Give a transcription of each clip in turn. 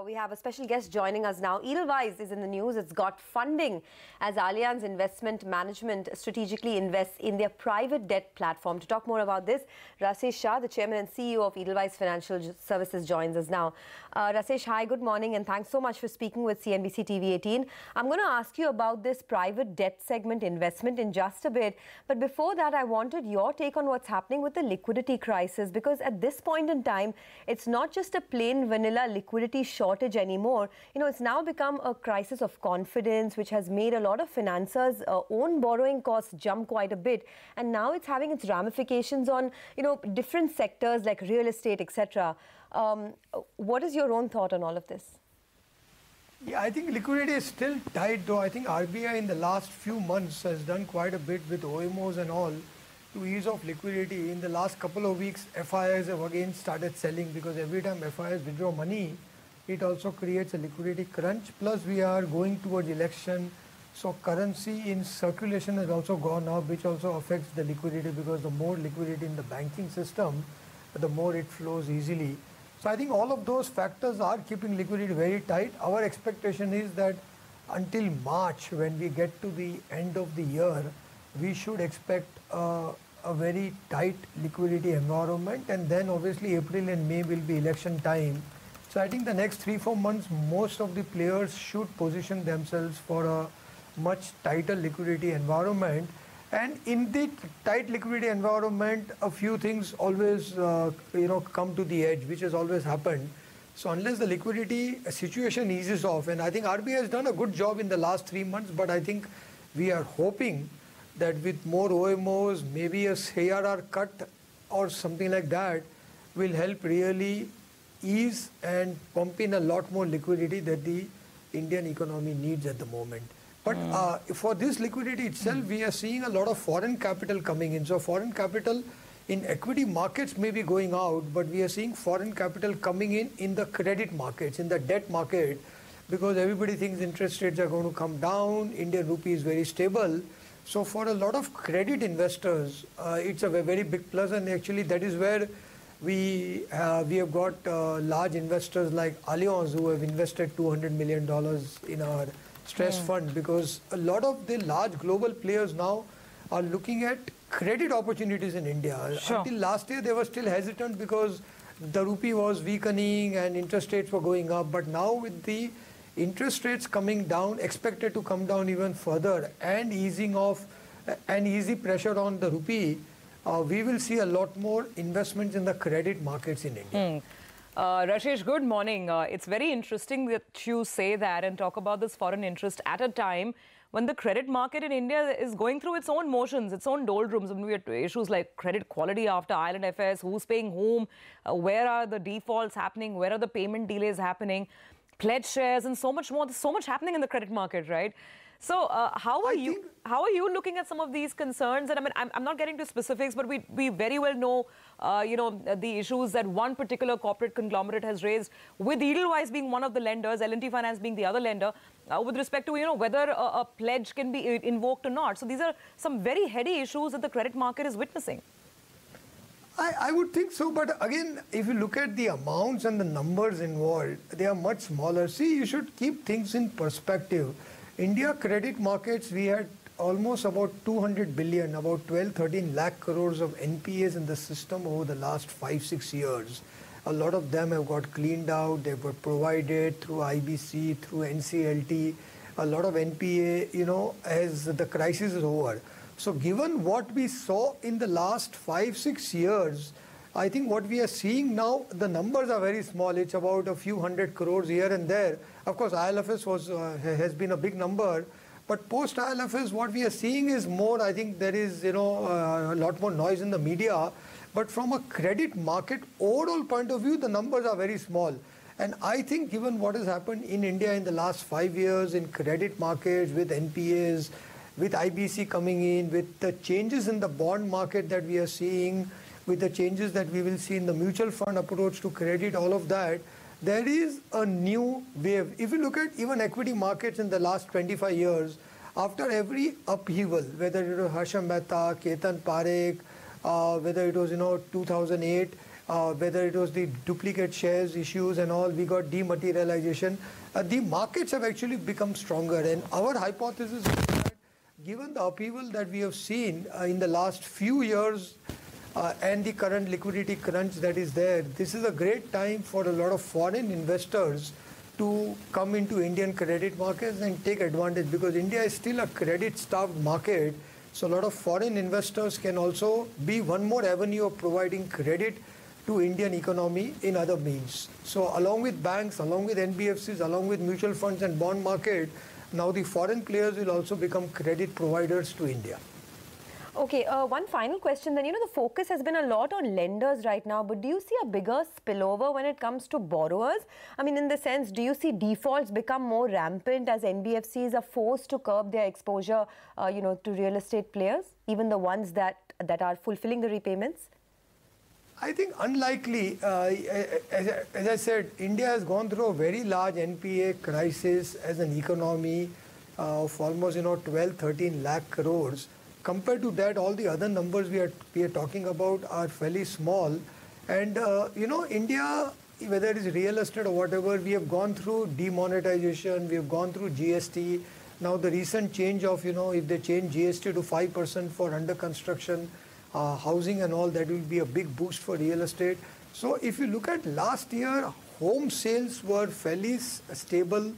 We have a special guest joining us now. Edelweiss is in the news. It's got funding as Allianz Investment Management strategically invests in their private debt platform. To talk more about this, Rashesh Shah, the chairman and CEO of Edelweiss Financial Services, joins us now. Rashesh, hi, good morning, and thanks so much for speaking with CNBC TV 18. I'm going to ask you about this private debt segment investment in just a bit. But before that, I wanted your take on what's happening with the liquidity crisis, because at this point in time, it's not just a plain vanilla liquidity shortage anymore. You know, it's now become a crisis of confidence, which has made a lot of financiers' own borrowing costs jump quite a bit. And now it's having its ramifications on, different sectors like real estate, etc. What is your own thought on all of this? Yeah, I think liquidity is still tight, though. I think RBI in the last few months has done quite a bit with OMOs and all to ease off liquidity. In the last couple of weeks, FIIs have again started selling, because every time FIIs withdraw money, it also creates a liquidity crunch. Plus, we are going towards election, so currency in circulation has also gone up, which also affects the liquidity, because the more liquidity in the banking system, the more it flows easily. So I think all of those factors are keeping liquidity very tight. Our expectation is that until March, when we get to the end of the year, we should expect a very tight liquidity environment, and then obviously April and May will be election time. So I think the next 3-4 months, most of the players should position themselves for a much tighter liquidity environment. And in the tight liquidity environment, a few things always come to the edge, which has always happened. So unless the liquidity situation eases off, and I think RBI has done a good job in the last 3 months, but I think we are hoping that with more OMOs, maybe a CRR cut or something like that will help really ease and pump in a lot more liquidity that the Indian economy needs at the moment. But for this liquidity itself, we are seeing a lot of foreign capital coming in. So foreign capital in equity markets may be going out, but we are seeing foreign capital coming in the credit markets, in the debt market, because everybody thinks interest rates are going to come down, Indian rupee is very stable. So for a lot of credit investors, it's a very big plus, and actually that is where we have got large investors like Allianz, who have invested $200 million in our stress fund, because a lot of the large global players now are looking at credit opportunities in India. Sure. Until last year, they were still hesitant because the rupee was weakening and interest rates were going up. But now with the interest rates coming down, expected to come down even further, and easing off and easy pressure on the rupee, we will see a lot more investments in the credit markets in India. Rashesh, good morning. It's very interesting that you say that and talk about this foreign interest at a time when the credit market in India is going through its own motions, its own doldrums. I mean, we have issues like credit quality after Island FS, who's paying whom, where are the defaults happening, where are the payment delays happening, pledge shares, and so much more. There's so much happening in the credit market, right? So how are you looking at some of these concerns? And I mean, I'm not getting to specifics, but we very well know, the issues that one particular corporate conglomerate has raised, with Edelweiss being one of the lenders, L&T Finance being the other lender, with respect to, whether a pledge can be invoked or not. So these are some very heady issues that the credit market is witnessing. I would think so, but again, if you look at the amounts and the numbers involved, they are much smaller. See, you should keep things in perspective. India credit markets, we had almost about 200 billion, about 12-13 lakh crores of NPAs in the system over the last 5-6 years. A lot of them have got cleaned out, they were provided through IBC, through NCLT. A lot of NPA, as the crisis is over. So given what we saw in the last 5-6 years, I think what we are seeing now, the numbers are very small. It's about a few hundred crores here and there. Of course, ILFS has been a big number. But post ILFS, what we are seeing is more, I think there is, a lot more noise in the media. But from a credit market overall point of view, the numbers are very small. And I think given what has happened in India in the last 5 years in credit markets, with NPAs, with IBC coming in, with the changes in the bond market that we are seeing, with the changes that we will see in the mutual fund approach to credit, all of that, there is a new wave. If you look at even equity markets in the last 25 years, after every upheaval, whether it was Harsham Mehta, Ketan Parekh, whether it was 2008, whether it was the duplicate shares issues and all, we got dematerialization. The markets have actually become stronger, and our hypothesis is that given the upheaval that we have seen in the last few years and the current liquidity crunch that is there, this is a great time for a lot of foreign investors to come into Indian credit markets and take advantage, because India is still a credit-starved market. So a lot of foreign investors can also be one more avenue of providing credit to Indian economy in other means. So along with banks, along with NBFCs, along with mutual funds and bond market, now the foreign players will also become credit providers to India. Okay, one final question then. The focus has been a lot on lenders right now, but do you see a bigger spillover when it comes to borrowers? I mean, in the sense, do you see defaults become more rampant as NBFCs are forced to curb their exposure, to real estate players, even the ones that are fulfilling the repayments? I think unlikely. As I said, India has gone through a very large NPA crisis as an economy of almost 12, 13 lakh crores. Compared to that, all the other numbers we are talking about are fairly small. And India, whether it is real estate or whatever, we have gone through demonetization, we have gone through GST. Now the recent change of, if they change GST to 5% for under construction, housing and all, that will be a big boost for real estate. So if you look at last year, home sales were fairly stable.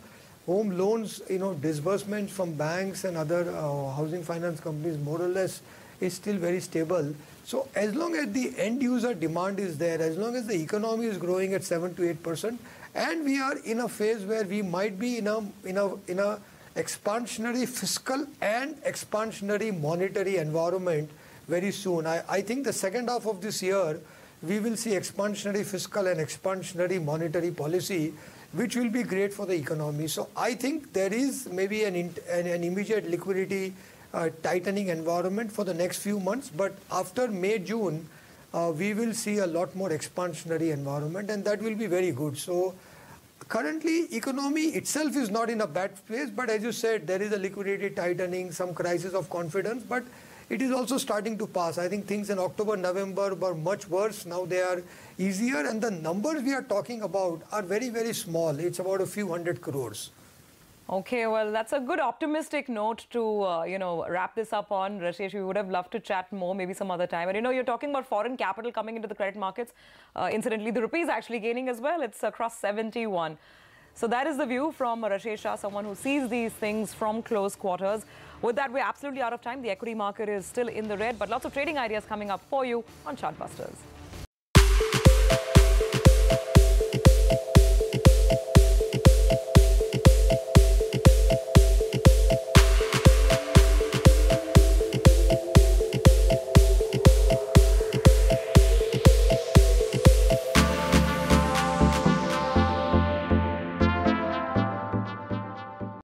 Home loans, disbursements from banks and other housing finance companies more or less is still very stable. So as long as the end user demand is there, as long as the economy is growing at 7 to 8%, and we are in a phase where we might be in a expansionary fiscal and expansionary monetary environment very soon. I think the second half of this year, we will see expansionary fiscal and expansionary monetary policy, which will be great for the economy. So I think there is maybe an immediate liquidity tightening environment for the next few months. But after May, June, we will see a lot more expansionary environment, and that will be very good. So currently, economy itself is not in a bad place. But as you said, there is a liquidity tightening, some crisis of confidence. But it is also starting to pass. I think things in October, November were much worse. Now they are easier. And the numbers we are talking about are very, very small. It's about a few hundred crores. Okay, well, that's a good optimistic note to, wrap this up on. Rashesh, we would have loved to chat more, maybe some other time. And, you're talking about foreign capital coming into the credit markets. Incidentally, the rupee is actually gaining as well. It's across 71. So that is the view from Rashesh Shah, someone who sees these things from close quarters. With that, we're absolutely out of time. The equity market is still in the red, but lots of trading ideas coming up for you on Chartbusters.